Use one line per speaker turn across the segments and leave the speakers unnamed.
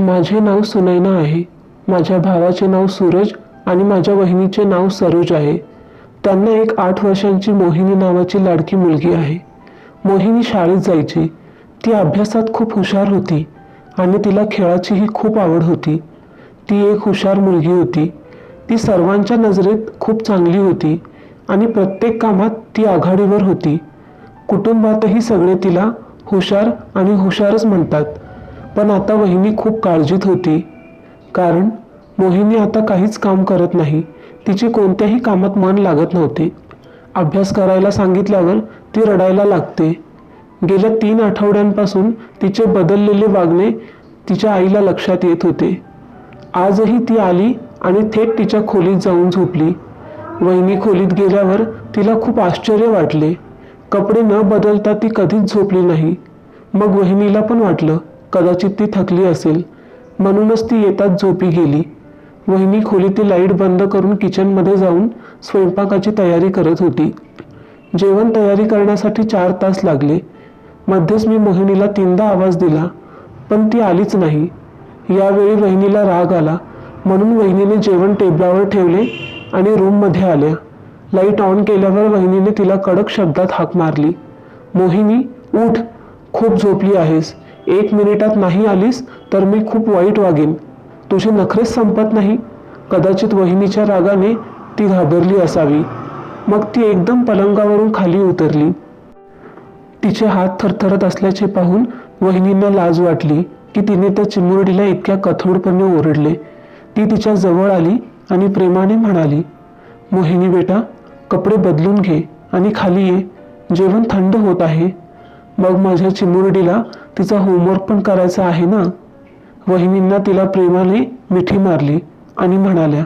माझे नाव सुनैना आहे. माझ्या भावाचे नाव सूरज आणि माझ्या वहिनीचे नाव सरोज आहे. त्यांना एक 8 वर्षांची मोहिनी नावाची लाडकी मुलगी आहे. मोहिनी शाळेत जायची. ती अभ्यासात खूप हुशार होती आणि तिला खेळाचीही खूप आवड होती. ती एक हुशार मुलगी होती. ती सर्वांच्या नजरेत खूप चांगली होती आणि प्रत्येक कामात ती आघाडीवर होती. कुटुंबातही सगळे तिला हुशार आणि हुशारच म्हणतात. पण आता वहिनी खूप काळजीत होती, कारण मोहिनी आता काहीच काम करत नाही. तिचे कोणत्याही कामात मन लागत नव्हते. अभ्यास करायला सांगितल्यावर ती रडायला लागते. गेल्या 3 आठवड्यांपासून तिचे बदललेले वागणे तिच्या आईला लक्षात येत होते. आजही ती आली आणि थेट तिच्या खोलीत जाऊन झोपली. वहिनी खोलीत गेल्यावर तिला खूप आश्चर्य वाटले. कपडे न बदलता ती कधीच झोपली नाही. मग वहिनीला पण वाटलं कदाचित ती थकली असेल, म्हणूनच ती येताच झोपी गेली. वहिनी खोलीतील लाईट बंद करून किचनमध्ये जाऊन स्वयंपाकाची तयारी करत होती. जेवण तयारी करण्यासाठी 4 तास लागले. मध्येच मी मोहिनीला 3दा आवाज दिला, पण ती आलीच नाही. यावेळी वहिनीला राग आला, म्हणून वहिनीने जेवण टेबलावर ठेवले आणि रूममध्ये आल्या. लाईट ऑन केल्यावर वहिनीने तिला कडक शब्दात हाक मारली, मोहिनी उठ, खूप झोपली आहेस. 1 मिनिटात नाही आलीस तर मी खूप वाईट वागेन. तुझे नखरेच संपत नाही. कदाचित वहिनीच्या रागाने ती घाबरली असावी. मग ती एकदम पलंगावरून खाली उतरली. तिचे हात थरथरत असल्याचे पाहून वहिनींना लाज वाटली की तिने त्या चिमुरडीला इतक्या कठोरपणे ओरडले. ती तिच्या जवळ आली आणि प्रेमाने म्हणाली, मोहिनी बेटा, कपडे बदलून घे आणि खाली ये. जेवण थंड होत आहे. मग माझ्या चिमुरडीला तिचा होमवर्क पण करायचा आहे ना. वहिनींना तिला प्रेमाने मिठी मारली आणि म्हणाल्या,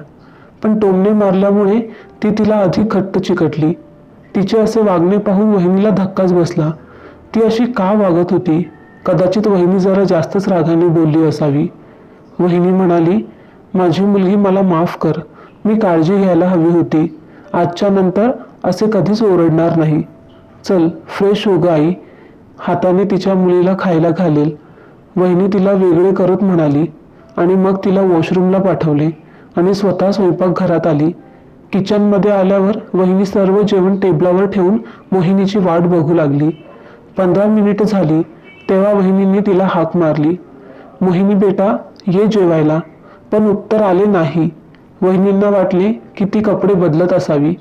पण टोमणे मारल्यामुळे ती तिला अधिक घट्ट चिकटली. तिचे असे वागणे पाहून वहिनीला धक्काच बसला. ती अशी का वागत होती? कदाचित वहिनी जरा जास्तच रागाने बोलली असावी. वहिनी म्हणाली, माझी मुलगी, मला माफ कर. मी काळजी घ्यायला हवी होती. आजच्या नंतर असे कधीच ओरडणार नाही. चल फ्रेश हो ग आई. हाताने तिच्या मुलीला खायला घालेल. वहिनी तिला वेगळे करत म्हणाली आणि मग तिला वॉशरूमला पाठवले आणि स्वतः स्वयंपाकघरात आली. किचनमध्ये आल्यावर वहिनी सर्व जेवण टेबलावर ठेवून मोहिनीची वाट बघू लागली. 15 मिनिटं झाली तेव्हा वहिनींनी तिला हाक मारली, मोहिनी बेटा, ये जेवायला. पण उत्तर आले नाही. वहिनींना वाटले की ती कपडे बदलत असावी.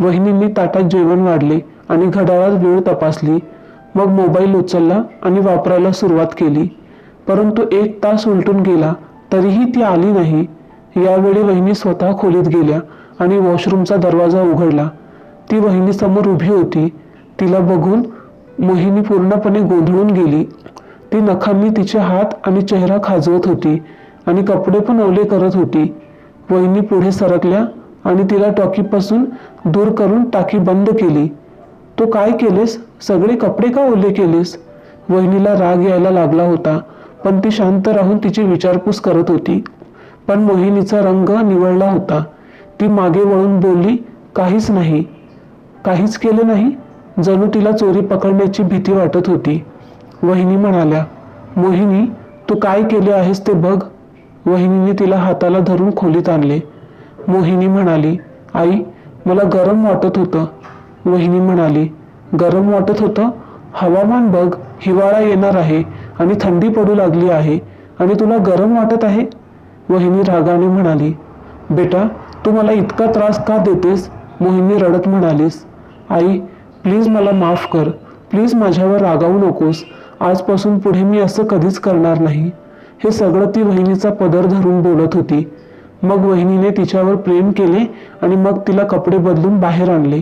वहिनींनी ताटात जेवण वाढले आणि घड्याळात वेळ तपासली. मग मोबाईल उचलला आणि वापरायला सुरुवात केली. परंतु 1 तास उलटून गेला तरीही ती आली नाही. यावेळी वहिनी स्वतः खोलीत गेल्या आणि वॉशरूमचा दरवाजा उघडला. ती वहिनीसमोर उभी होती. तिला बघून मोहिनी पूर्णपणे गोंधळून गेली. ती नखांनी तिचे हात आणि चेहरा खाजवत होती आणि कपडे पण ओले करत होती. वहिनी पुढे सरकल्या आणि तिला टाकीपासून दूर करून टाकी बंद केली. तू काय केलेस? सगळे कपडे का ओले केलेस? वहिनीला राग यायला लागला होता, पण ती शांत राहून तिची विचारपूस करत होती. पण मोहिनीचा रंग निवळला होता. ती मागे वळून बोलली, काहीच नाही. काहीच केले नाही? जणू तिला चोरी पकडण्याची भीती वाटत होती. वहिनी म्हणाल्या, मोहिनी, तू काय केले आहेस ते बघ. वहिनीने तिला हाताला धरून खोलीत आणले. मोहिनी म्हणाली, आई, मला गरम वाटत होतं. वहिनी म्हणाली, गरम वाटत होतं? हवामान बघ, हिवाळा येणार आहे आणि थंडी पडू लागली आहे आणि तुला गरम वाटत आहे? वहिनी रागाने म्हणाली, बेटा, तू मला इतका त्रास का देतेस? मोहिनी रडत म्हणालीस, आई, प्लीज मला माफ कर. प्लीज माझ्यावर रागावू नकोस. आजपासून पुढे मी असं कधीच करणार नाही. हे सगळं ती वहिनीचा पदर धरून बोलत होती. मग वहिनीने तिच्यावर प्रेम केले आणि मग तिला कपडे बदलून बाहेर आणले.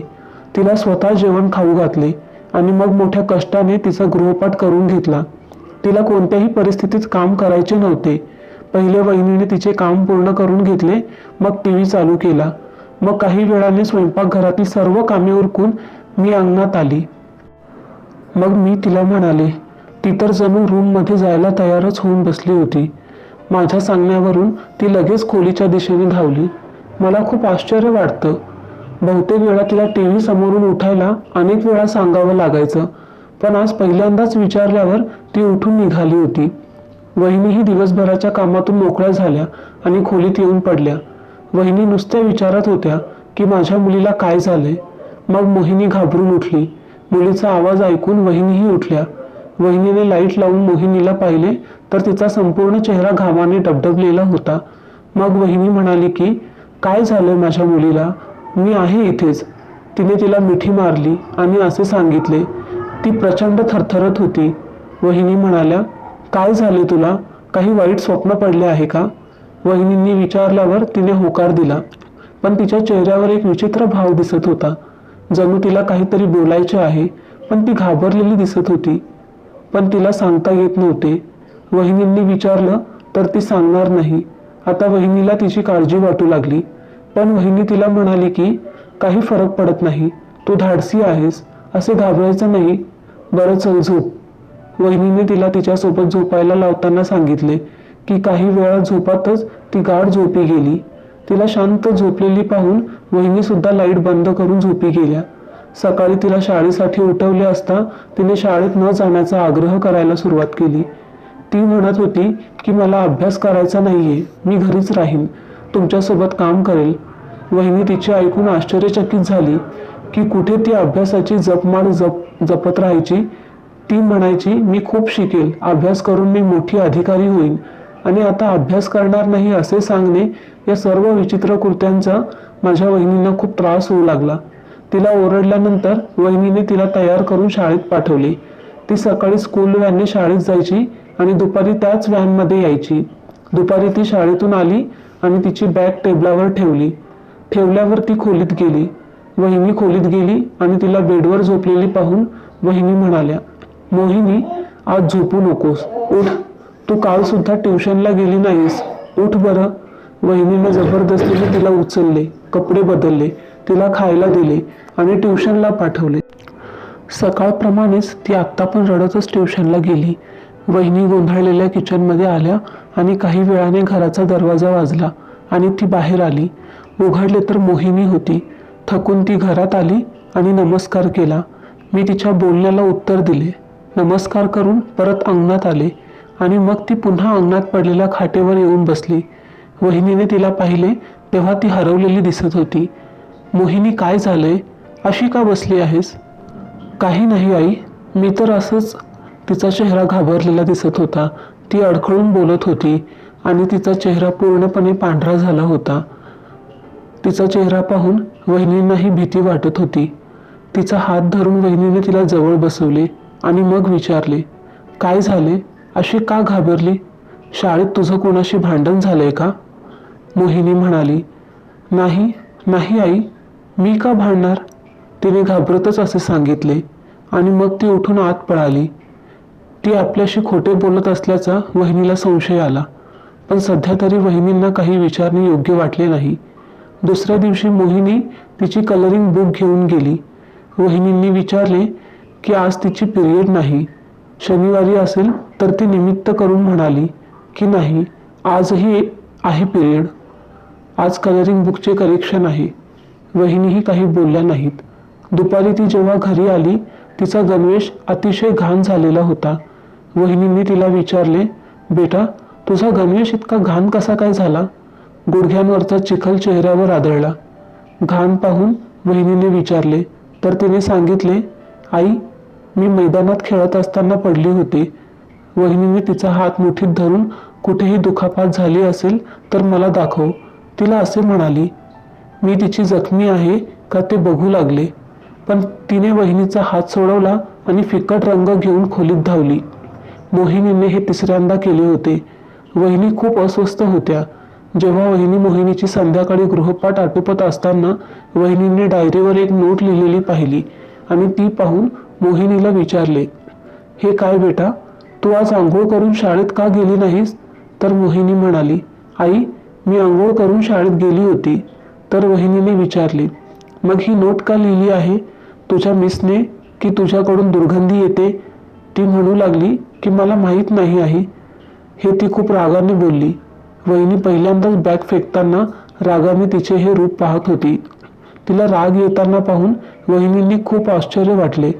तिला स्वतः जेवण खाऊ घातले आणि मग मोठ्या कष्टाने तिचा गृहपाठ करून घेतला. तिला कोणत्याही परिस्थितीत काम करायचे नव्हते. पहिले वहिनीने तिचे काम पूर्ण करून घेतले, मग टीव्ही चालू केला. मग काही वेळाने स्वयंपाकघरातील सर्व कामे उरकून मी अंगणात आली. मग मी तिला म्हणाले. ती तर जणू रूममध्ये जायला तयारच होऊन बसली होती. माझ्या सांगण्यावरून ती लगेच खोलीच्या दिशेने धावली. मला खूप आश्चर्य वाटतं. बहुतेक वेळा तिला टीव्ही समोरून उठायला अनेक वेळा सांगावं लागायचं, पण आज पहिल्यांदाच विचारल्यावर ती उठून निघाली होती. वहिनीही दिवसभराच्या कामातून मोकळ्या झाल्या आणि खोलीत येऊन पडल्या. वहिनी नुसत्या विचारात होत्या की माझ्या मुलीला काय झालंय. मग मोहिनी घाबरून उठली. मुलीचा आवाज ऐकून वहिनीही उठल्या. वहिनीने लाईट लावून मोहिनीला पाहिले तर तिचा संपूर्ण चेहरा घामाने डबडबलेला होता. मग वहिनी म्हणाली की काय झालंय माझ्या मुलीला, मी आहे इथेच. तिने तिला मिठी मारली आणि असे सांगितले. ती प्रचंड थरथरत होती. वहिनी म्हणाल्या, काय झाले तुला, काही वाईट स्वप्न पडले आहे का? वहिनींनी विचारल्यावर तिने होकार दिला, पण तिच्या चेहऱ्यावर एक विचित्र भाव दिसत होता. जणू तिला काहीतरी बोलायचे आहे, पण ती घाबरलेली दिसत होती. पण तिला सांगता येत नव्हते. वहिनींनी विचारलं तर ती सांगणार नाही. आता वहिनीला तिची काळजी वाटू लागली. पण वहिनी तिला म्हणाली की काही फरक पडत नाही, तू धाडसी आहेस, असे घाबरायचं नाही. बरं चल झोप. वहिनीने तिला तिच्यासोबत झोपायला लावताना सांगितले की काही वेळा झोपातच ती गाढ झोपी गेली. तिला शांत झोपलेली पाहून वहिनी सुद्धा लाईट बंद करून झोपी गेल्या. सकाळी तिला शाळेसाठी उठवले असता तिने शाळेत न जाण्याचा आग्रह करायला सुरुवात केली. ती म्हणत होती की मला अभ्यास करायचा नाहीये, मी घरीच राहीन, तुमच्यासोबत काम करेल. वहिनी तिचे ऐकून आश्चर्यचकित झाली की कुठे ती अभ्यासाची जपमाळ जपत राहायची. ती म्हणायची, मी खूप शिकेल, अभ्यास करून मी मोठी अधिकारी होईन. आणि आता अभ्यास करणार नाही असे सांगणे, या सर्व विचित्र कृत्यांचा माझ्या वहिनींना खूप त्रास होऊ लागला. तिला ओरडल्यानंतर वहिनीने तिला तयार करून शाळेत पाठवले. ती सकाळी स्कूल व्हॅनने शाळेत जायची आणि दुपारी त्याच व्हॅनमध्ये यायची. दुपारी ती शाळेतून आली आणि तिची बॅग टेबलावर ठेवल्यावर ती खोलीत गेली. वहिनी खोलीत गेली आणि तिला बेडवर झोपलेली पाहून वहिनी म्हणाल्या, मोहिनी, आज झोपू नकोस, उठ, तू काल सुद्धा ट्युशनला गेली नाहीस, उठ बरं. वहिनीने जबरदस्तीने तिला उचलले, कपडे बदलले, तिला खायला दिले आणि ट्युशनला पाठवले. सकाळप्रमाणेच ती आत्ता पण रडतच ट्युशनला गेली. वहिनी गोंधळलेल्या किचनमध्ये आल्या आणि काही वेळाने घराचा दरवाजा वाजला आणि ती बाहेर आली. उघडले तर मोहिनी होती. थकून ती घरात आली आणि नमस्कार केला. मी तिच्या बोलण्याला उत्तर दिले. नमस्कार करून परत अंगणात आले आणि मग ती पुन्हा अंगणात पडलेल्या खाटेवर येऊन बसली. वहिनीने तिला पाहिले तेव्हा ती हरवलेली दिसत होती. मोहिनी, काय झालंय, अशी का बसली आहेस? काही नाही आई, मी तर असंच. तिचा चेहरा घाबरलेला दिसत होता. ती अडखळून बोलत होती आणि तिचा चेहरा पूर्णपणे पांढरा झाला होता. तिचा चेहरा पाहून वहिनींनाही भीती वाटत होती. तिचा हात धरून वहिनीने तिला जवळ बसवले आणि मग विचारले, काय झाले, अशी का घाबरली? शाळेत तुझं कोणाशी भांडण झालंय का? मोहिनी म्हणाली, नाही नाही आई, मी का भांडणार? तिने घाबरतच असे सांगितले आणि मग ती उठून आत पळाली. ती आपल्याशी खोटे बोलत असल्याचा वहिनीला संशय आला, पण सध्या तरी वहिनींना काही विचारणे योग्य वाटले नाही. दुसऱ्या दिवशी मोहिनी तिची कलरिंग बुक घेऊन गेली. वहिनींनी विचारले की आज तिची पिरियड नाही, शनिवारी असेल तर ती निमित्त करून म्हणाली की नाही, आजही आहे पिरियड, आज कलरिंग बुकचे करेक्शन आहे. वहिनीही काही बोलल्या नाहीत. दुपारी ती जेव्हा घरी आली तिचा गणवेश अतिशय घाण झालेला होता. वहिनींनी तिला विचारले, बेटा, तुझा गणवेश इतका घाण कसा काय झाला? गुडघ्यांवरचा चिखल चेहऱ्यावर आदळला. घाण पाहून वहिनीने विचारले तर तिने सांगितले, आई, मी मैदानात खेळत असताना पडली होती. वहिनीने तिचा हात मुठीत धरून, कुठेही दुखापत झाली असेल तर मला दाखव, तिला असे म्हणाली. मी तिची जखमी आहे का ते बघू लागले, पण तिने वहिनीचा हात सोडवला आणि फिकट रंग घेऊन खोलीत धावली. मोहिनीने हे तिसऱ्यांदा केले होते. वहिनी खूप अस्वस्थ होत्या. जेव्हा वहिनी मोहिनीची संध्याकाळी गृहपाठ आटोपत असताना वहिनीने डायरीवर एक नोट लिहिलेली पाहिली आणि ती पाहून मोहिनीला विचारले, हे काय बेटा, तू आज आंघोळ करून शाळेत का गेली नाहीस? तर मोहिनी म्हणाली, आई, मी आंघोळ करून शाळेत गेली होती. तर वहिनीने विचारले, मग ही नोट का लिहिली आहे? तुझ्या मिसने की तुझ्याकडून दुर्गंधी येते? ती म्हणू लागली की मला माहीत नाही आहे. हे ती खूप रागाने बोलली. वहिनी पहिल्यांदाच बॅग फेकताना रागाने तिचे हे रूप पाहत होती. तिला राग येताना पाहून वहिनींनी खूप आश्चर्य वाटले.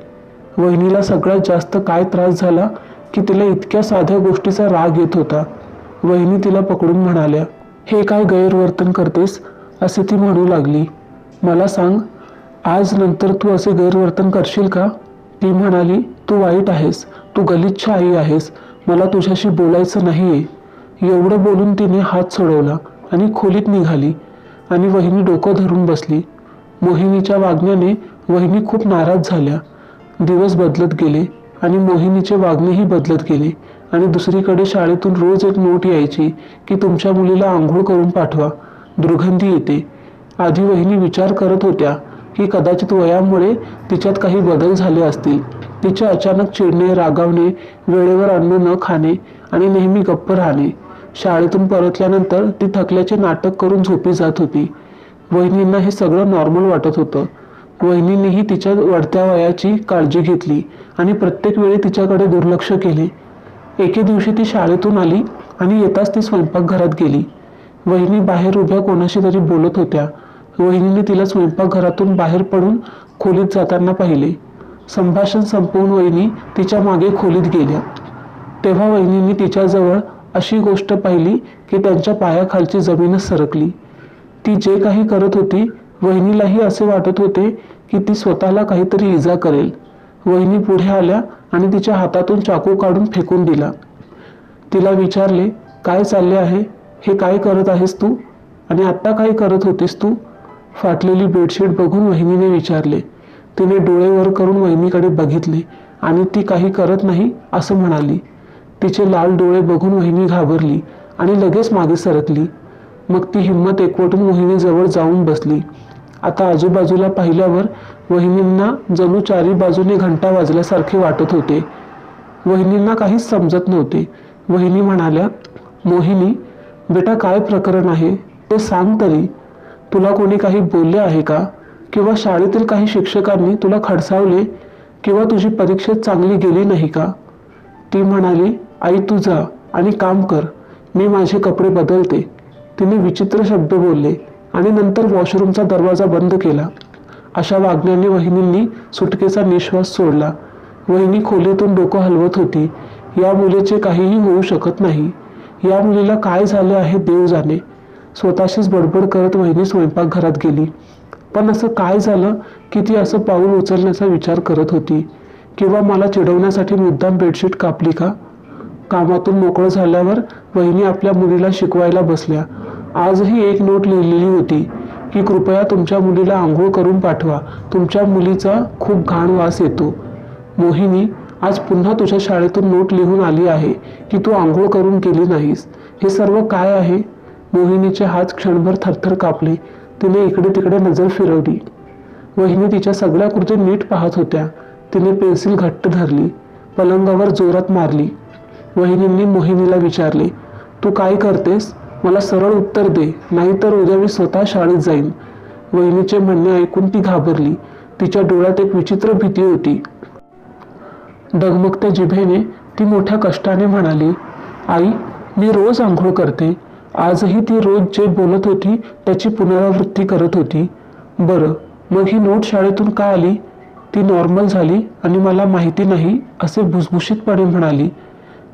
वहिनीला सगळ्यात जास्त काय त्रास झाला की तिला इतक्या साध्या गोष्टीचा राग येत होता. वहिनी तिला पकडून म्हणाल्या, हे काय गैरवर्तन करतेस, असे ती म्हणू लागली. मला सांग, आज नंतर तू असे गैरवर्तन करशील का? ती म्हणाली, तू वाईट आहेस, तू गलिच्छ आई आहेस, मला तुझ्याशी बोलायचं नाहीये. एवढं बोलून तिने हात सोडवला आणि खोलीत निघाली आणि वहिनी डोकं धरून बसली. मोहिनीच्या वागण्याने वहिनी खूप नाराज झाल्या. दिवस बदलत गेले आणि मोहिनीचे वागणेही बदलत गेले आणि दुसरीकडे शाळेतून रोज एक नोट यायची की तुमच्या मुलीला आंघोळ करून पाठवा, दुर्गंधी येते. आधी वहिनी विचार करत होत्या की कदाचित वयामुळे तिच्यात काही बदल झाले असतील. तिचे अचानक चिडणे, रागावणे, वेळेवर अन्न न खाणे आणि नेहमी गप्प राहणे. शाळेतून परतल्यानंतर ती थकल्याचे नाटक करून झोपी जात होती. वहिनींना हे सगळं नॉर्मल वाटत होतं. वहिनींनीही तिच्या वाढत्या वयाची काळजी घेतली आणि प्रत्येक वेळी तिच्याकडे दुर्लक्ष केले. एके दिवशी ती शाळेतून आली आणि येताच ती स्वयंपाकघरात गेली. वहिनी बाहेर उभ्या कोणाशी तरी बोलत होत्या. वहिनीने तिला स्वयंपाकघरातून बाहेर पडून खोलीत जाताना पाहिले. संभाषण संपवून वहिनी तिच्या मागे खोलीत गेल्या. तेव्हा वहिनींनी तिच्याजवळ अशी गोष्ट पाहिली की त्यांच्या पायाखालची जमीनच सरकली. ती जे काही करत होती, वहिनीलाही असे वाटत होते की ती स्वतःला काहीतरी इजा करेल. वहिनी पुढे आल्या आणि तिच्या हातातून चाकू काढून फेकून दिला. तिला विचारले, काय चालले आहे, हे काय करत आहेस तू, आणि आत्ता काय करत होतीस तू? फाटलेली बेडशीट बघून वहिनीने विचारले. तिने डोळे वर करून वहिनीकडे बघितले आणि ती काही करत नाही असं म्हणाली. तिचे लाल डोळे बघून वहिनी घाबरली आणि लगेच मागे सरकली. मग ती हिंमत एकवटून वहिनीजवळ जाऊन बसली. आता आजूबाजूला पाहिल्यावर वहिनींना जणू चारी बाजूने घंटा वाजल्यासारखे वाटत होते. वहिनींना काहीच समजत नव्हते. वहिनी म्हणाल्या, मोहिनी बेटा, काय प्रकरण आहे ते सांग तरी. तुला कोणी काही बोलले आहे का, किंवा शाळेतील काही शिक्षकांनी तुला खडसावले, किंवा तुझी परीक्षेत चांगली गेली नाही का? ती म्हणाली, आई तू जा आणि काम कर, मी माझे कपडे बदलते. तिने विचित्र शब्द बोलले आणि नंतर वॉशरूमचा दरवाजा बंद केला. अशा वागण्याने वहिनींनी सुटकेचा निश्वास सोडला. वहिनी खोलीतून डोकं हलवत होती. या मुलीचे काहीही होऊ शकत नाही. या मुलीला काय झाले आहे देव जाणे. स्वतःशीच बडबड करत वहिनी स्वयंपाकघरात गेली. पण असं काय झालं की ती असं पाऊल उचलण्याचा विचार करत होती, किंवा मला चिडवण्यासाठी मुद्दाम बेडशीट कापली का? कामातून मोकळं झाल्यावर वहिनी आपल्या मुलीला शिकवायला बसल्या. आजही एक नोट लिहिलेली होती की कृपया तुमच्या मुलीला आंघोळ करून पाठवा, तुमच्या मुलीचा खूप घाण वास येतो. मोहिनी, आज पुन्हा तुझ्या शाळेतून नोट लिहून आली आहे की तू आंघोळ करून केली नाहीस. हे सर्व काय आहे? मोहिनीचे हात क्षणभर थरथर कापले. तिने इकडे तिकडे नजर फिरवली. वहिनी तिच्या सगळ्या कृती नीट पाहत होत्या. तिने पेन्सिल घट्ट धरली, पलंगावर जोरात मारली. वहिनींनी मोहिनीला विचारले, तू काय करतेस? मला सरळ उत्तर दे, नाहीतर उद्या मी स्वतः शाळेत जाईन. वहिनीचे म्हणणे ऐकून ती घाबरली. तिच्या डोळ्यात एक विचित्र भीती होती. डगमगत्या जिभेने ती मोठ्या कष्टाने म्हणाली, आई मी रोज आंघोळ करते. आजही ती रोज जे बोलत होती त्याची पुनरावृत्ती करत होती. बरं, मग ही नोट शाळेतून का आली? ती नॉर्मल झाली आणि मला माहिती नाही, असे भुसभुशीतपणे म्हणाली.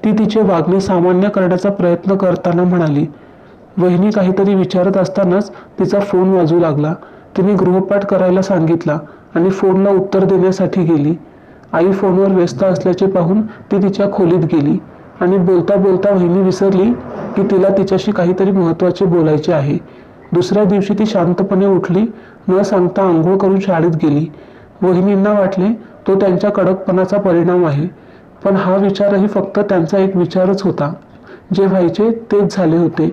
ती तिचे वागणे सामान्य करण्याचा प्रयत्न करताना म्हणाली. वहिनी काहीतरी विचारत असतानाच तिचा फोन वाजू लागला. तिने गृहपाठ करायला सांगितला आणि फोनला उत्तर देण्यासाठी गेली. आई फोनवर व्यस्त असल्याचे पाहून ती तिच्या खोलीत गेली आणि बोलता बोलता वहिनी विसरली की तिला तिच्याशी काहीतरी महत्त्वाचे बोलायचे आहे. दुसऱ्या दिवशी ती शांतपणे उठली, न सांगता आंघोळ करून शाळेत गेली. वहिनींना वाटले तो त्यांच्या कडकपणाचा परिणाम आहे, पण हा विचारही फक्त त्यांचा एक विचारच होता. जे व्हायचे तेच झाले होते.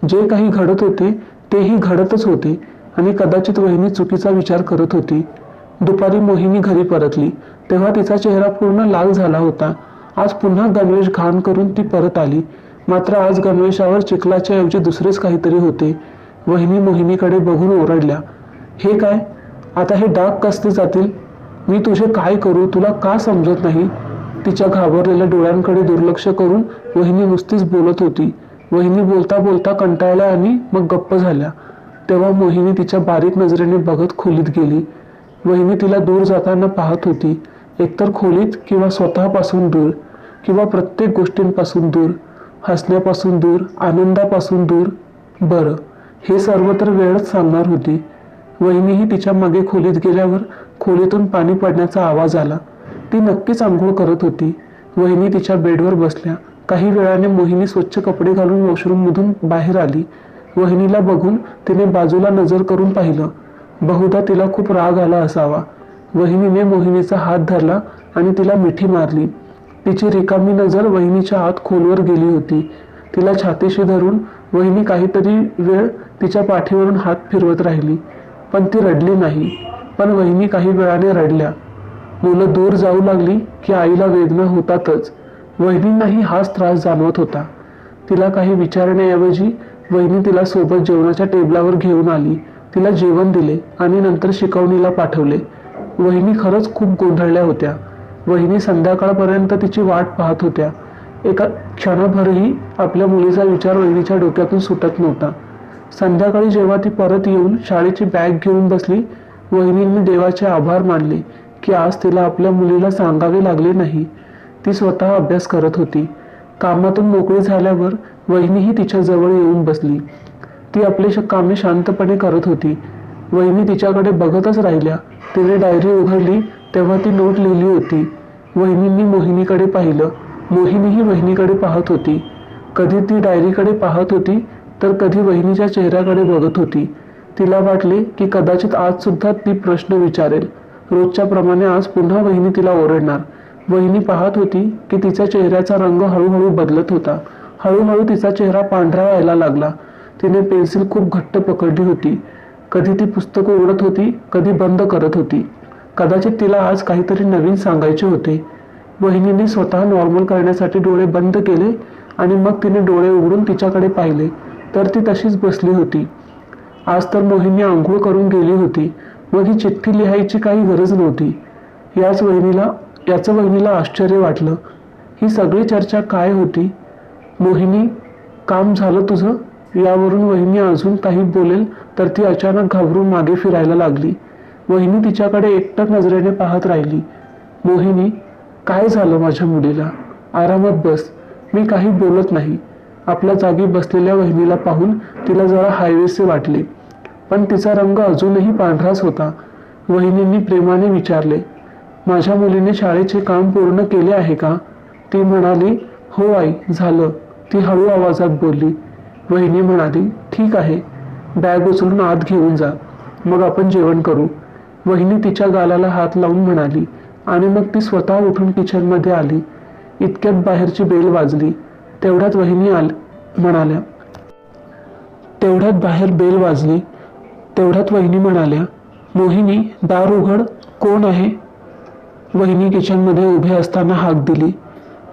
जे काही घडत होते तेही घडतच होते आणि कदाचित वहिनी चुकीचा विचार करत होती. दुपारी मोहिनी घरी परतली तेव्हा तिचा चेहरा पूर्ण लाल झाला होता. आज पुन्हा गणवेश घाण करून ती परत आली. मात्र आज गणवेशावर चिखलाच्या ऐवजी दुसरेच काहीतरी होते. वहिनी मोहिनीकडे बघून ओरडल्या, हे काय? आता हे डाग कसले जातील? मी तुझे काय करू, तुला का समजत नाही? तिच्या घाबरलेल्या डोळ्यांकडे दुर्लक्ष करून वहिनी नुसतीच बोलत होती. वहिनी बोलता बोलता कंटाळल्या आणि मग गप्प झाल्या. तेव्हा मोहिनी तिच्या बारीक नजरेने बघत खोलीत गेली. वहिनी तिला दूर जाताना पाहत होती, एकतर खोलीत किंवा स्वतःपासून दूर. किंवा प्रत्येक गोष्टींपासून दूर, हसण्यापासून दूर, आनंदापासून दूर? बरं, हे सर्व तर वेळच सांगणार होती. वहिनीही तिच्या मागे खोलीत गेल्यावर खोलीतून पाणी पडण्याचा आवाज आला. ती नक्कीच आंघोळ करत होती. वहिनी तिच्या बेडवर बसल्या. काही वेळाने मोहिनी स्वच्छ कपडे घालून वॉशरूममधून बाहेर आली. वहिनीला बघून तिने बाजूला नजर करून पाहिलं. बहुधा तिला खूप राग आला असावा. वहिनीने मोहिनीचा हात धरला आणि तिला मिठी मारली. तिची रिकामी नजर वहिनीच्या आत खोलवर गेली होती. तिला छातीशी धरून वहिनी काहीतरी वेळ तिच्या पाठीवरून हात फिरवत राहिली, पण ती रडली नाही. पण वहिनी काही वेळाने रडल्या. मुलं दूर जाऊ लागली की आईला वेदना होतातच. वहिनींनाही हाच त्रास जाणवत होता. तिला काही विचारण्याऐवजी वहिनी तिला सोबत जेवणाच्या टेबलावर घेऊन आली. तिला जेवण दिले आणि नंतर शिकवणीला पाठवले. वहिनी खरंच खूप गोंधळल्या होत्या. वहिनी संध्याकाळपर्यंत तिची वाट पाहत होत्या. एका क्षणभरही आपल्या मुलीचा विचार वहिनीच्या डोक्यातून सुटत नव्हता. संध्याकाळी जेव्हा ती परत येऊन शाळेची बॅग घेऊन बसली, वहिनींनी देवाचे आभार मानले की आज तिला आपल्या मुलीला सांगावे लागले नाही. ती स्वतः अभ्यास करत होती. कामातून मोकळी झाल्यावर वहिनीही तिच्या जवळ येऊन बसली. ती आपली कामे शांतपणे करत होती. वहिनी तिच्याकडे बघतच राहिल्या. तिने डायरी उघडली तेव्हा ती नोट लिहिली होती. वहिनींनी मोहिनीकडे पाहिलं. मोहिनीही वहिनीकडे पाहत होती. कधी ती डायरीकडे पाहत होती तर कधी वहिनीच्या चेहऱ्याकडे बघत होती. तिला वाटले की कदाचित आज सुद्धा ती प्रश्न विचारेल. रोजच्या प्रमाणे आज पुन्हा वहिनी तिला ओरडणार. वहिनी पाहत होती की तिच्या चेहऱ्याचा रंग हळूहळू बदलत होता. हळूहळू तिचा चेहरा पांढरा व्हायला लागला. तिने पेन्सिल खूप घट्ट पकडली होती. कधी ती पुस्तक उघडत होती, कधी बंद करत होती. कदाचित तिला आज काहीतरी नवीन सांगायचे होते. वहिनीने स्वतः नॉर्मल करण्यासाठी डोळे बंद केले आणि मग तिने डोळे उघडून तिच्याकडे पाहिले तर ती तशीच बसली होती. आज तर मोहिनी आंघोळ करून गेली होती. मग ही चिठ्ठी लिहायची काही गरज नव्हती. याचं वहिनीला आश्चर्य वाटलं. ही सगळी चर्चा काय होती? मोहिनी, काम झालं तुझं? यावरून वहिनी अजून काही बोलेल तर ती अचानक घाबरून मागे फिरायला लागली. वहिनी तिच्याकडे एकटक नजरेने पाहत राहिली. मोहिनी, काय झालं माझ्या मुलीला? आरामात बस. मी काही बोलत नाही. आपल्या जागी बसलेल्या वहिनीला पाहून तिला जरा हायवेसे वाटले, पण तिचा रंग अजूनही पांढराच होता. वहिनींनी प्रेमाने विचारले, माझ्या मुलीने शाळेचे काम पूर्ण केले आहे का? ती म्हणाली, हो आई, झालं. ती हळू आवाजात बोलली. वहिनी म्हणाली, ठीक आहे, बॅग उचलून आत घेऊन जा, मग आपण जेवण करू. वहिनी तिच्या गालाला हात लावून म्हणाली आणि मग ती स्वतः उठून किचनमध्ये आली. इतक्यात बाहेरची बेल वाजली. तेवढ्यात वहिनी म्हणाल्या, तेवढ्यात बाहेर बेल वाजली. तेवढ्यात वहिनी म्हणाल्या, मोहिनी, दार उघड. कोण आहे? वहिनी किचनमध्ये उभे असताना हाक दिली,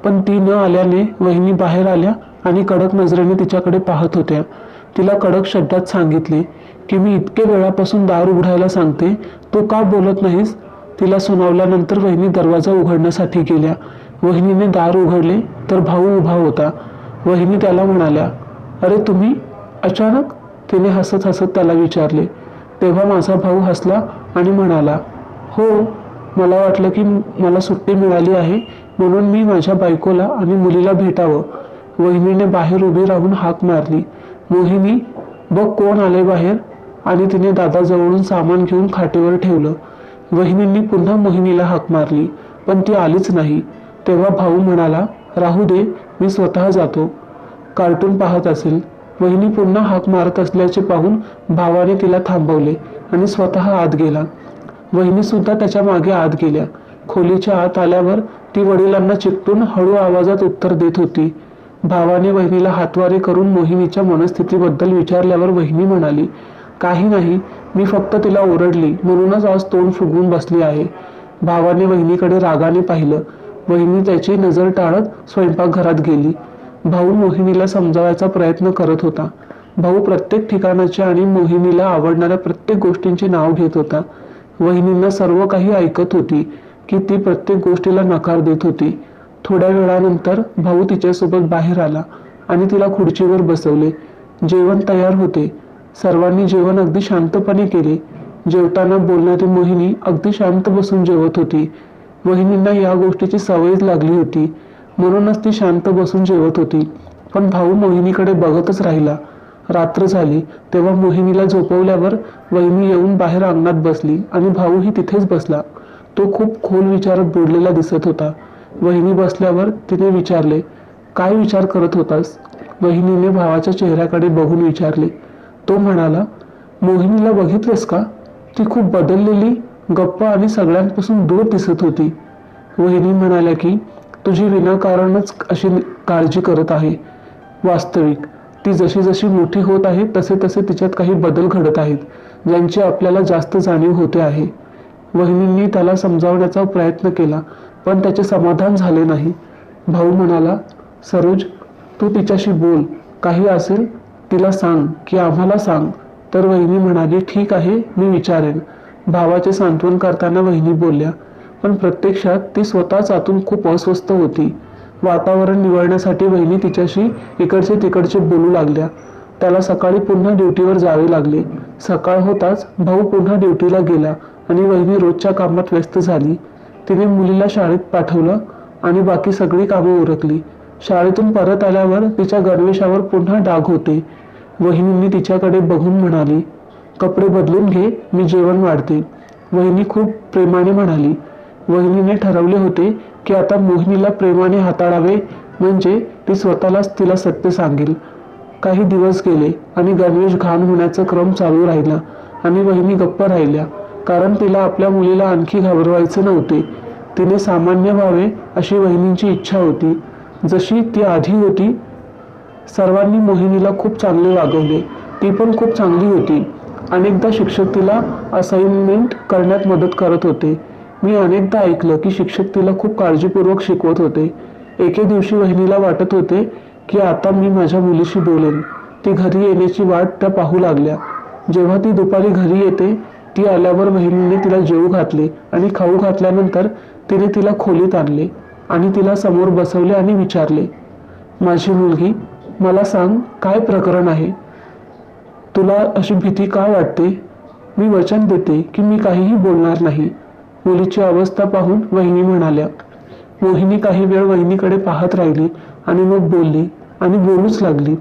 पण ती न आल्याने वहिनी बाहेर आल्या आणि कडक नजरेने तिच्याकडे पाहत होत्या. तिला कडक शब्दात सांगितले की मी इतके वेळापासून दार उघडायला सांगते, तू का बोलत नाहीस? तिला सुनावल्यानंतर वहिनी दरवाजा उघडण्यासाठी गेल्या. वहिनीने दार उघडले तर भाऊ उभा होता. वहिनी त्याला म्हणाल्या, अरे तुम्ही अचानक? तिने हसत हसत त्याला विचारले. तेव्हा माझा भाऊ हसला आणि म्हणाला, हो, मला वाटलं की मला सुट्टी मिळाली आहे म्हणून मी माझ्या बायकोला आणि मुलीला भेटावं. वहिनीने बाहेर उभी राहून हाक मारली, मोहिनी, बघ कोण आले बाहेर. आणि तिने दादाजवळून सामान घेऊन खाटेवर ठेवलं. वहिनींनी पुन्हा मोहिनीला हाक मारली, पण ती आलीच नाही. तेव्हा भाऊ म्हणाला, राहू दे, मी स्वतः जातो, कार्टून पाहत असेल. वहिनी पुन्हा हाक मारत असल्याचे पाहून भावाने तिला थांबवले आणि स्वतः आत गेला. वहिनी सुद्धा त्याच्या मागे आत गेल्या. खोलीच्या आत आल्यावर ती वडिलांना चिकटून हळू आवाजात उत्तर देत होती. भावाने वहिनीला हातवारे करून मोहिनीच्या मनस्थितीबद्दल विचारल्यावर वहिनी म्हणाली, काही नाही, मी फक्त तिला ओरडली म्हणूनच आज तोंड फुगवून बसली आहे. भावाने वहिनीकडे रागाने पाहिलं. वहिनी त्याची नजर टाळत स्वयंपाकघरात गेली. भाऊ मोहिनीला समजावायचा प्रयत्न करत होता. भाऊ प्रत्येक ठिकाणाचे आणि मोहिनीला आवडणाऱ्या प्रत्येक गोष्टींचे नाव घेत होता. वहिनींना सर्व काही ऐकत होती की ती प्रत्येक गोष्टीला नकार देत होती. थोड्या वेळानंतर भाऊ तिच्यासोबत बाहेर आला आणि तिला खुर्चीवर बसवले. जेवण तयार होते. सर्वांनी जेवण अगदी शांतपणे केले. जेवताना बोलणारी मोहिनी अगदी शांत बसून जेवत होती. वहिनींना या गोष्टीची सवयच लागली होती. म्हणूनच ती शांत बसून जेवत होती. पण भाऊ मोहिनीकडे बघतच राहिला. रात्र झाली तेव्हा मोहिनीला झोपवल्यावर वहिनी येऊन बाहेर अंगणात बसली आणि भाऊही तिथेच बसला. तो खूप खोल विचारात बुडलेला दिसत होता. वहिनी बसल्यावर तिने विचारले, काय विचार करत होतास? वहिनीने भावाच्या चेहऱ्याकडे बघून विचारले. तो म्हणाला, मोहिनीला बघितलेस का? ती खूप बदललेली, गप्प आणि सगळ्यांपासून दूर दिसत होती. वहिनी म्हणाल्या की तुझी विनाकारणच अशी काळजी करत आहे. वास्तविक ती जशी जशी मोठी होत आहे तसे तसे तिच्यात काही बदल घडत आहेत, ज्यांची आपल्याला जास्त जाणीव होते आहे. वहिनींनी त्याला समजावण्याचा प्रयत्न केला, पण त्याचे समाधान झाले नाही. भाऊ म्हणाला, सरोज, तू तिच्याशी बोल. काही असेल तिला सांग की आम्हाला सांग. तर वहिनी म्हणाली, ठीक आहे, मी विचारेन. भावाचे सांत्वन करताना वहिनी बोलल्या, पण प्रत्यक्षात ती स्वतःच आतून खूप अस्वस्थ होती. वातावरण निवळण्यासाठी वहिनी तिच्याशी इकडचे तिकडचे बोलू लागल्या. त्याला सकाळी पुन्हा ड्युटीवर जावे लागले. सकाळ होताच भाऊ पुन्हा ड्युटीला गेला आणि वहिनी रोजच्या कामात व्यस्त झाली. तिने मुलीला शाळेत पाठवलं आणि बाकी सगळी कामं उरकली. शाळेतून परत आल्यावर तिच्या गणवेशावर पुन्हा डाग होते. वहिनींनी तिच्याकडे बघून म्हणाली, कपडे बदलून घे, मी जेवण वाढते. वहिनी खूप प्रेमाने म्हणाली. वहिनीने ठरवले होते की आता मोहिनीला प्रेमाने हाताळावे, म्हणजे ती स्वतःलाच तिला सत्य सांगेल. काही दिवस गेले आणि गणवेश घाण होण्याचा क्रम चालू राहिला आणि वहिनी गप्प राहिल्या, कारण तिला आपल्या मुलीला आणखी घाबरवायचे नव्हते. तिने सामान्य व्हावे अशी वहिनींची इच्छा होती, जशी ती आधी होती. सर्वांनी मोहिनीला खूप चांगले वागवले. ती पण खूप चांगली होती. अनेकदा शिक्षक तिला असाइनमेंट करण्यात मदत करत होते. मी अनेकदा ऐकलं की शिक्षक तिला खूप काळजीपूर्वक शिकवत होते. एके दिवशी वहिनीला वाटत होते की आता मी माझ्या मुलीशी बोलेन. ती घरी येण्याची वाट त्या पाहू लागल्या. जेव्हा ती दुपारी घरी येते, ती आल्यावर वहिनीने तिला जेवू घातले आणि खाऊ घातल्यानंतर तिने तिला खोलीत आणले आणि तिला समोर बसवले आणि विचारले, माझी मुलगी, मला सांग, काय प्रकरण आहे? तुला अशी भीती का वाटते? मी वचन देते की मी काहीही बोलणार नाही. मुलीची अवस्था पाहून वहिनी म्हणाल्या. मोहिनी काही वेळ वहिनीकडे पाहत राहिली आणि मग बोलली आणि बोलूच लागली.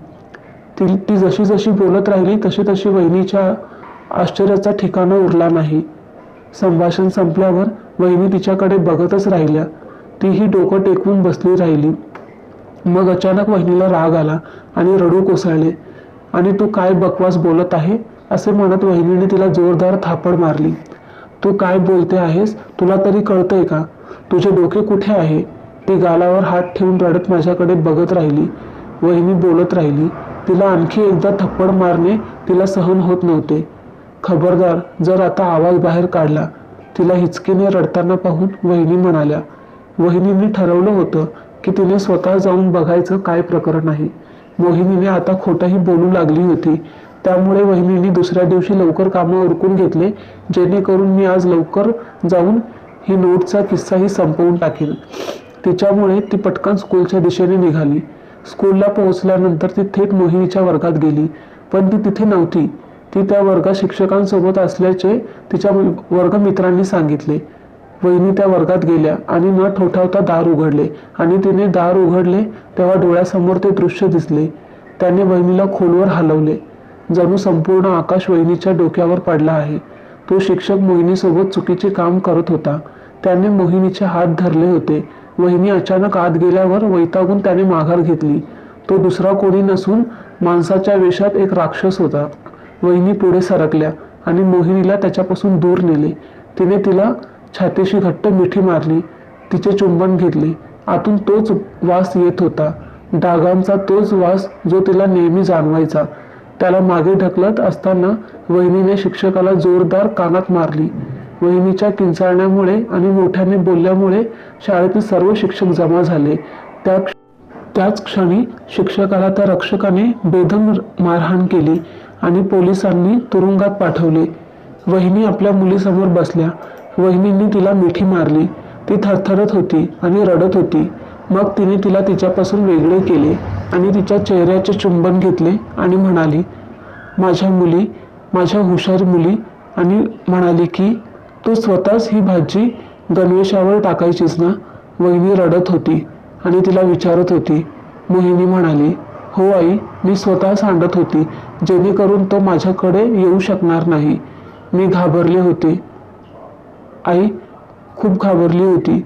ती जशी जशी बोलत राहिली तशी तशी वहिनीच्या आश्चर्याचा ठिकाणा उरला नाही. संभाषण संपल्यावर वहिनी तिच्याकडे बघतच राहिल्या. तीही डोकं टेकवून बसली राहिली. मग अचानक वहिनीला राग आला आणि रडू कोसळले आणि तू काय बकवास बोलत आहे असे म्हणत वहिनीने तिला जोरदार थापड मारली. तू काय बोलते आहेस? तुला तरी कळतंय का? तुझे डोके कुठे आहे? ती गालावर हात ठेवून रडत माझ्याकडे बघत राहिली. वहिनी बोलत राहिली. तिला आणखी एकदा थप्पड मारणे तिला सहन होत नव्हते. खबरदार जर आता आवाज बाहेर काढला. तिला हिचकीने रडताना पाहून वहिनी म्हणाल्या. वहिनीने ठरवलं होतं की तिने स्वतः जाऊन बघायचं काय प्रकरण आहे. मोहिनीने आता खोटंही बोलू लागली होती. त्यामुळे वहिनीने दुसऱ्या दिवशी लवकर कामं उरकून घेतले, जेणेकरून मी आज लवकर जाऊन ही नोटचा किस्साही संपवून टाकेल. तिच्यामुळे ती पटकन स्कूलच्या दिशेने निघाली. स्कूलला पोहोचल्यानंतर ती थेट मोहिनीच्या वर्गात गेली, पण ती तिथे नव्हती. ती त्या वर्गात शिक्षकांसोबत असल्याचे तिच्या वर्गमित्रांनी सांगितले. वहिनी त्या वर्गात गेल्या आणि न ठोठावता दार उघडले आणि तिने दार उघडले तेव्हा डोळ्यासमोर ते दृश्य दिसले. त्याने वहिनीला खोलवर हलवले. जणू संपूर्ण आकाश वहिनीच्या डोक्यावर पडला आहे. तो शिक्षक मोहिनीसोबत चुकीचे काम करत होता. त्याने मोहिनीचे हात धरले होते. वहिनी अचानक आत गेल्यावर वैतागून त्याने माघार घेतली. तो दुसरा कोणी नसून माणसाच्या वेशात एक राक्षस होता. वहिनी पुढे सरकल्या आणि मोहिनीला त्याच्यापासून दूर नेले. तिने तिला छातीशी घट्ट मिठी मारली. तिचे चुंबन घेतले. आतून तोच वास येत होता, डागांचा तोच वास जो तिला नेहमी जाणवायचा. त्याला मागे ढकलत असताना वहिनीने शिक्षकाला जोरदार कानात मारली. वहिनीच्या किंचाळण्यामुळे आणि मोठ्याने बोलल्यामुळे शाळेतील सर्व शिक्षक जमा झाले. त्याच क्षणी शिक्षकाला त्या रक्षकाने बेदम मारहाण केली आणि पोलिसांनी तुरुंगात पाठवले. वहिनी आपल्या मुलीसमोर बसल्या. वहिनींनी तिला मिठी मारली. ती थरथरत होती आणि रडत होती. मग तिने तिला तिच्यापासून वेगळे केले आणि तिच्या चेहऱ्याचे चुंबन घेतले आणि म्हणाली, माझ्या मुली, माझ्या हुशार मुली, आणि म्हणाली की तू स्वतःच ही भाजी गणवेशावर टाकायचीस ना? वहिनी रडत होती. आणि तिला विचारत होती. मोहिनी म्हणाली, हो आई, मी स्वतः सांडत होती जेणेकरून तो माझ्याकडे येऊ शकणार नाही. मी घाबरले होते आई, खूप घाबरली होती.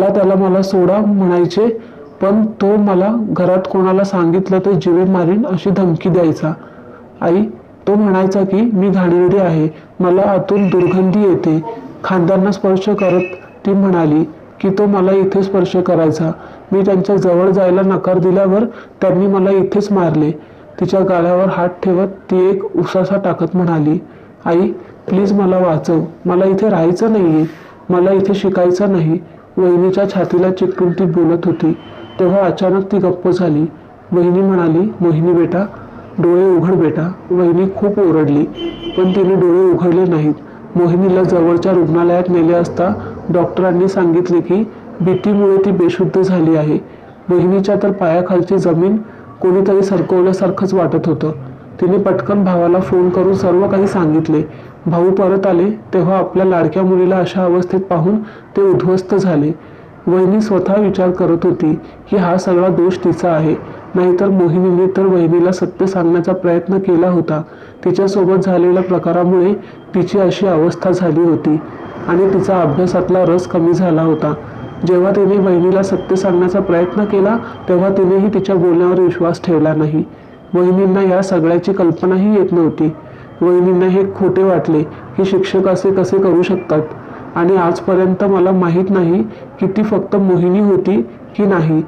त्याला मला सोडा म्हणायचे, पण तो मला घरात कोणाला सांगितलं तर जीवे मारीन अशी धमकी द्यायचा. आई, तो म्हणायचा की मी घाणेरडी आहे, मला आतून दुर्गंधी येते. खांद्यांना स्पर्श करत ती म्हणाली की तो मला इथे स्पर्श करायचा. मी त्यांच्या जवळ जायला नकार दिल्यावर त्यांनी मला इथेच मारले. तिच्या गालावर हात ठेवत ती एक उसासा टाकत म्हणाली, आई प्लीज मला वाचव, मला इथे राहायचं नाहीये, मला इथे शिकायचं नाही. वहिनीच्या छातीला चिकटून ती बोलत होती. तेव्हा अचानक ती गप्प झाली. वहिनी म्हणाली, मोहिनी बेटा, डोळे उघड बेटा. वहिनी खूप ओरडली, पण तिने डोळे उघडले नाहीत. मोहिनीला जवळच्या रुग्णालयात नेले असता डॉक्टरांनी सांगितले की भीतीमुळे ती बेशुद्ध झाली आहे. वहिनीच्या तर पायाखालची जमीन कोणीतरी सरकवल्यासारखंच वाटत होतं. तिने पटकन भावाला फोन करून सर्व काही सांगितले. भाऊ परत आले तेव्हा आपल्या लाडक्या मुलीला अशा अवस्थेत पाहून ते उद्ध्वस्त झाले. वहिनी स्वतः विचार करत होती की हा सगळा दोष तिचा आहे, नाहीतर मोहिनीने तर वहिनीला सत्य सांगण्याचा प्रयत्न केला होता. तिच्यासोबत झालेल्या प्रकारामुळे तिची अशी अवस्था झाली होती आणि तिचा अभ्यासातला रस कमी झाला होता. जेव्हा तिने वहिनीला सत्य सांगण्याचा प्रयत्न केला तेव्हा तिनेही तिच्या बोलण्यावर विश्वास ठेवला नाही. वहिनींना या सगळ्याची कल्पनाही येत नव्हती. वहिनींना हे खोटे वाटले की शिक्षक असे कसे करू शकतात. आणि आजपर्यंत मला माहीत नाही की ती फक्त मोहिनी होती की नाही,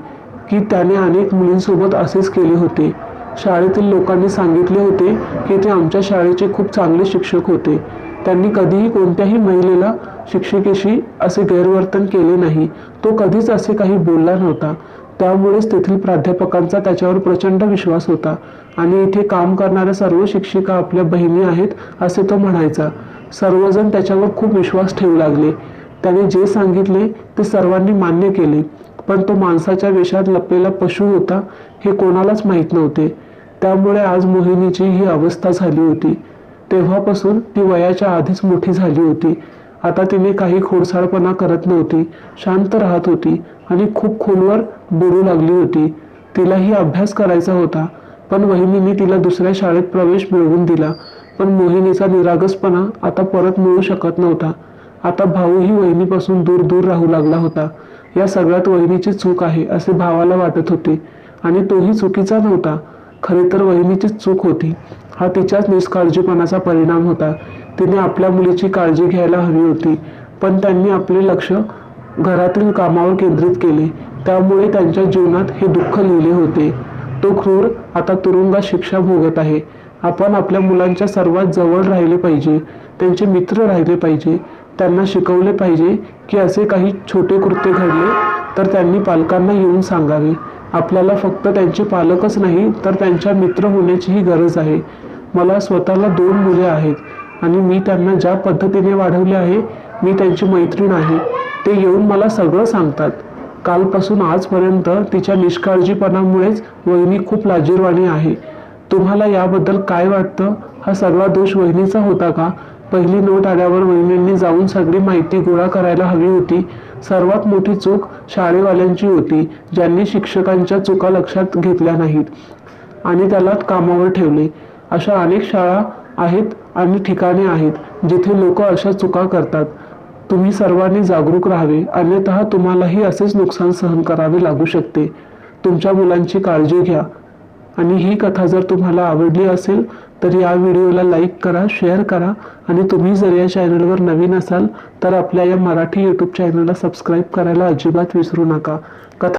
की त्याने अनेक मुलींसोबत असेच केले होते. शाळेतील लोकांनी सांगितले होते की ते आमच्या शाळेचे खूप चांगले शिक्षक होते. त्यांनी कधीही कोणत्याही महिलेला शिक्षिकेशी असे गैरवर्तन केले नाही. तो कधीच असे काही बोलला नव्हता. त्यामुळेच तेथील प्राध्यापकांचा त्याच्यावर प्रचंड विश्वास होता आणि इथे काम करणाऱ्या सर्व शिक्षिका आपल्या बहिणी आहेत असे तो म्हणायचा. सर्वजण त्याच्यावर खूप विश्वास ठेवू लागले. त्याने जे सांगितले ते सर्वांनी मान्य केले, पण तो माणसाच्या वेशात लपलेला पशु होता हे कोणालाच माहीत नव्हते. त्यामुळे आज मोहिनीची ही अवस्था झाली होती. तेव्हापासून ती वयाच्या आधीच मोठी झाली होती. आता तिने काही खोडसाळपणा करत नव्हती, शांत राहत होती आणि खूप खोलवर बोलू लागली होती. तिलाही अभ्यास करायचा होता, पण वहिनीने तिला दुसऱ्या शाळेत प्रवेश मिळवून दिला. पण मोहिनीचा निरागसपणा आता परत मिळू शकत नव्हता. आता भाऊही वहिनीपासून दूर दूर राहू लागला होता. या सगळ्यात वहिनीची चूक आहे असे भावाला वाटत होते आणि तोही चुकीचा नव्हता. खरे तर वहिनीचीच चूक होती. हा तिच्याच निष्काळजीपणाचा परिणाम होता. तिने आपल्या मुलीची काळजी घ्यायला हवी होती, पण त्यांनी आपले लक्ष घरातील कामावर केंद्रित केले. त्यामुळे त्यांच्या जीवनात हे दुःख लिहिले होते. तो क्रूर आता तुरुंगात शिक्षा भोगत आहे. आपण आपल्या मुलांच्या सर्वात जवळ राहिले पाहिजे, त्यांचे मित्र राहिले पाहिजे. त्यांना शिकवले पाहिजे की असे काही छोटे कृत्य घडले तर त्यांनी पालकांना येऊन सांगावे. आपल्याला फक्त त्यांचे पालकच नाही तर त्यांच्या मित्र होण्याचीही गरज आहे. मला स्वतःला 2 मुले आहेत आणि मी त्यांना ज्या पद्धतीने वाढवले आहे, मी त्यांची मैत्रीण आहे. ते येऊन मला सगळं सांगतात. कालपासून आजपर्यंत तिच्या निष्काळजीपणामुळेच वहिनी खूप लाजिरवाणी आहे. तुम्हाला याबद्दल काय वाटतं? हा सगळा दोष वहिनीचा होता का? पहिली नोट आल्यावर वहिनींनी जाऊन सगळी माहिती गोळा करायला हवी होती. सर्वात मोठी चूक शाळेवाल्यांची होती, ज्यांनी शिक्षकांच्या चुका लक्षात घेतल्या नाहीत आणि त्याला कामावर ठेवले. अशा अनेक शाळा आहेत आणि ठिकाणे आहेत जिथे लोक अशा चुका करतात. तुम्ही सर्वांनी जागरूक राहावे, अन्यथा तुम्हालाही असेच नुकसान सहन करावे लागू शकते. तुमच्या मुलांची काळजी घ्या. आणि ही कथा जर तुम्हाला आवडली असेल तर या व्हिडिओला लाईक करा, शेअर करा आणि तुम्ही जर या चॅनलवर नवीन असाल तर आपल्या या मराठी यूट्यूब चॅनलला सबस्क्राईब करायला अजिबात विसरू नका.